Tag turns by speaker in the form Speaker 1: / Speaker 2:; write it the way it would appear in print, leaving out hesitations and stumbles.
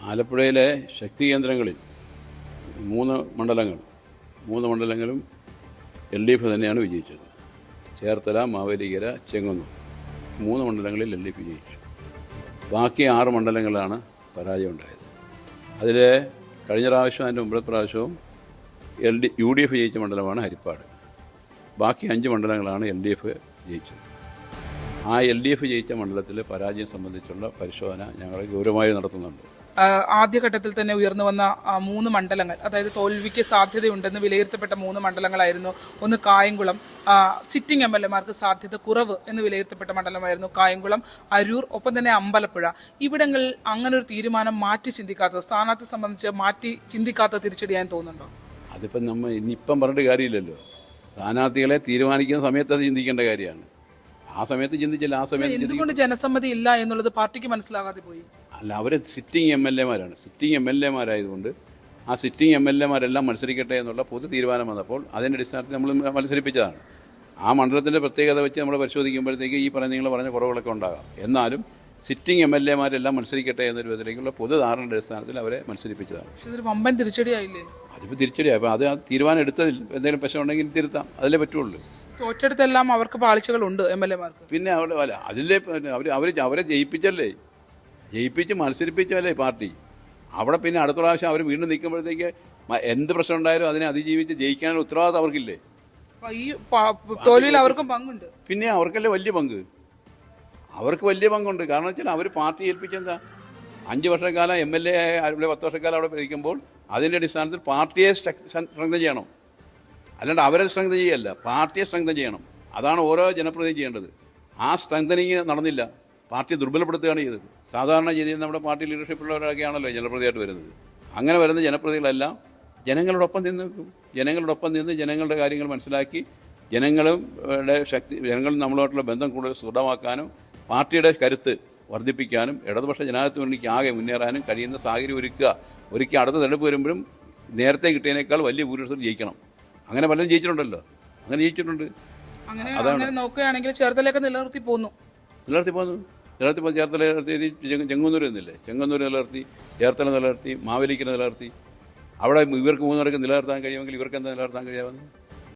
Speaker 1: ആലപ്പുഴയിലെ ശക്തി കേന്ദ്രങ്ങളിൽ മൂന്ന് മണ്ഡലങ്ങളും LDF തന്നെയാണ് വിജയിച്ചത്. ചേർത്തല, മാവേലിക്കര, ചെങ്ങന്നൂർ 3 മണ്ഡലങ്ങളിൽ LDF വിജയിച്ചു. ബാക്കി 6 മണ്ഡലങ്ങളാണ് പരാജയം ഉണ്ടായത്. അതിൽ കഴിഞ്ഞ പ്രാവശ്യം അതിൻ്റെ മുമ്പത്തെ പ്രാവശ്യവും UDF ജയിച്ച മണ്ഡലമാണ് ഹരിപ്പാട്. ബാക്കി 5 മണ്ഡലങ്ങളാണ് LDF ജയിച്ചത്. ആ LDF ജയിച്ച മണ്ഡലത്തിലെ പരാജയം സംബന്ധിച്ചുള്ള പരിശോധന ഞങ്ങൾ ഗൗരവമായി നടത്തുന്നുണ്ട്.
Speaker 2: ആദ്യഘട്ടത്തിൽ തന്നെ ഉയർന്നു വന്ന 3 മണ്ഡലങ്ങൾ, അതായത് തോൽവിക്ക് സാധ്യതയുണ്ടെന്ന് വിലയിരുത്തപ്പെട്ട 3 മണ്ഡലങ്ങളായിരുന്നു. ഒന്ന് കായംകുളം, സിറ്റിംഗ് MLA-മാർക്ക് സാധ്യത കുറവ് എന്ന് വിലയിരുത്തപ്പെട്ട മണ്ഡലമായിരുന്നു കായംകുളം, അരൂർ, ഒപ്പം തന്നെ അമ്പലപ്പുഴ. ഇവിടങ്ങളിൽ അങ്ങനെ ഒരു തീരുമാനം മാറ്റി ചിന്തിക്കാത്തത്, സ്ഥാനാർത്ഥി സംബന്ധിച്ച് മാറ്റി ചിന്തിക്കാത്ത തിരിച്ചടിയാൻ തോന്നുന്നുണ്ടോ?
Speaker 1: അതിപ്പം നമ്മൾ ഇന്നിപ്പം പറഞ്ഞിട്ട് കാര്യമില്ലല്ലോ. സ്ഥാനാർത്ഥികളെ തീരുമാനിക്കുന്ന സമയത്ത് അത് ചിന്തിക്കേണ്ട കാര്യമാണ്. ആ സമയത്ത് ചിന്തിച്ചില്ല. ആ സമയത്ത്
Speaker 2: എന്തുകൊണ്ട് ജനസമ്മതി ഇല്ല എന്നുള്ളത് പാർട്ടിക്ക് മനസ്സിലാകാതെ പോയി.
Speaker 1: അല്ല, അവർ സിറ്റിംഗ് MLA-മാരാണ്. സിറ്റിംഗ് MLA-മാരായതുകൊണ്ട് ആ സിറ്റിംഗ് MLA-മാരെല്ലാം മത്സരിക്കട്ടെ എന്നുള്ള പൊതു തീരുമാനം വന്നപ്പോൾ അതിൻ്റെ അടിസ്ഥാനത്തിൽ നമ്മൾ മത്സരിപ്പിച്ചതാണ്. ആ മണ്ഡലത്തിൻ്റെ പ്രത്യേകത വെച്ച് നമ്മൾ പരിശോധിക്കുമ്പോഴത്തേക്ക് ഈ നിങ്ങൾ പറഞ്ഞ കുറവുകളൊക്കെ ഉണ്ടാകാം. എന്നാലും സിറ്റിംഗ് MLA-മാരെല്ലാം മത്സരിക്കട്ടെ എന്നൊരു വിധത്തിലേക്കുള്ള പൊതു ധാരണയുടെ അടിസ്ഥാനത്തിൽ അവരെ മത്സരിപ്പിച്ചതാണ്.
Speaker 2: പക്ഷേ ഇതൊരു വമ്പൻ തിരിച്ചടിയായില്ലേ?
Speaker 1: അതിപ്പോൾ തിരിച്ചടിയായി. അപ്പോൾ അത് ആ തീരുമാനം എടുത്തതിൽ എന്തെങ്കിലും പ്രശ്നം ഉണ്ടെങ്കിൽ തിരുത്താം, അതിലേ പറ്റുള്ളൂ.
Speaker 2: തോറ്റെടുത്തെല്ലാം അവർക്ക് പാളിച്ചകളുണ്ട് MLA-മാർക്ക്.
Speaker 1: പിന്നെ അവിടെ അല്ല, അതിലെ അവരെ ജയിപ്പിച്ച് മത്സരിപ്പിച്ചല്ലേ പാർട്ടി. അവിടെ പിന്നെ അടുത്ത പ്രാവശ്യം അവർ വീണ്ടും നിൽക്കുമ്പോഴത്തേക്ക് എന്ത് പ്രശ്നം ഉണ്ടായാലും അതിനെ അതിജീവിച്ച് ജയിക്കാനുള്ള ഉത്തരവാദിത്തം അവർക്കില്ലേ?
Speaker 2: ഈ തോൽവിയിൽ അവർക്കും പങ്കുണ്ട്.
Speaker 1: പിന്നെ അവർക്കല്ലേ വലിയ പങ്ക്. അവർക്ക് വലിയ പങ്കുണ്ട്. കാരണം വെച്ചാൽ അവർ പാർട്ടി ഏൽപ്പിച്ചെന്താ 5 വർഷക്കാലം MLA 10 വർഷക്കാലം അവിടെ ഭരിക്കുമ്പോൾ അതിൻ്റെ അടിസ്ഥാനത്തിൽ പാർട്ടിയെ സ്ട്രെങ്തൻ ചെയ്യണം. അല്ലാണ്ട് അവരെ സ്ട്രെങ്തൻ ചെയ്യല്ല, പാർട്ടിയെ സ്ട്രെങ്തൻ ചെയ്യണം. അതാണ് ഓരോ ജനപ്രതിനിധി ചെയ്യേണ്ടത്. ആ സ്ട്രെങ്തനിങ് നടന്നില്ല. പാർട്ടി ദുർബലപ്പെടുത്തുകയാണ് ചെയ്തത്. സാധാരണ രീതിയിൽ നമ്മുടെ പാർട്ടി ലീഡർഷിപ്പുള്ളവരൊക്കെയാണല്ലോ ജനപ്രതിയായിട്ട് വരുന്നത്. അങ്ങനെ വരുന്ന ജനപ്രതികളെല്ലാം ജനങ്ങളോടൊപ്പം നിന്ന് ജനങ്ങളുടെ കാര്യങ്ങൾ മനസ്സിലാക്കി ജനങ്ങളും നമ്മളുമായിട്ടുള്ള ബന്ധം കൂടുതൽ ദൃഢമാക്കാനും പാർട്ടിയുടെ കരുത്ത് വർദ്ധിപ്പിക്കാനും ഇടതുപക്ഷ ജനാധിപത്യ മുന്നണിക്ക് ആകെ മുന്നേറാനും കഴിയുന്ന സാഹചര്യം ഒരുക്കി അടുത്ത തെരഞ്ഞെടുപ്പ് വരുമ്പോഴും നേരത്തെ കിട്ടിയതിനേക്കാൾ വലിയ ഭൂരിപക്ഷം ജയിക്കണം. അങ്ങനെ പലരും ജയിച്ചിട്ടുണ്ടല്ലോ. അങ്ങനെ ജയിച്ചിട്ടുണ്ട്.
Speaker 2: അങ്ങനെ നോക്കുകയാണെങ്കിൽ ചേർത്തലയൊക്കെ നിലനിർത്തി പോന്നു.
Speaker 1: ചേർത്തല നിലനിർത്തി, ചെങ്ങന്നൂർ എന്നില്ലേ, ചെങ്ങന്നൂർ നിലനിർത്തി, ചേർത്തല നിലനിർത്തി, മാവേലിക്കര നിലനിർത്തി. അവിടെ ഇവർക്ക് 3 നിലനിർത്താൻ കഴിയുമെങ്കിൽ ഇവർക്ക് എന്താ നിലനിർത്താൻ കഴിയാമെന്ന്?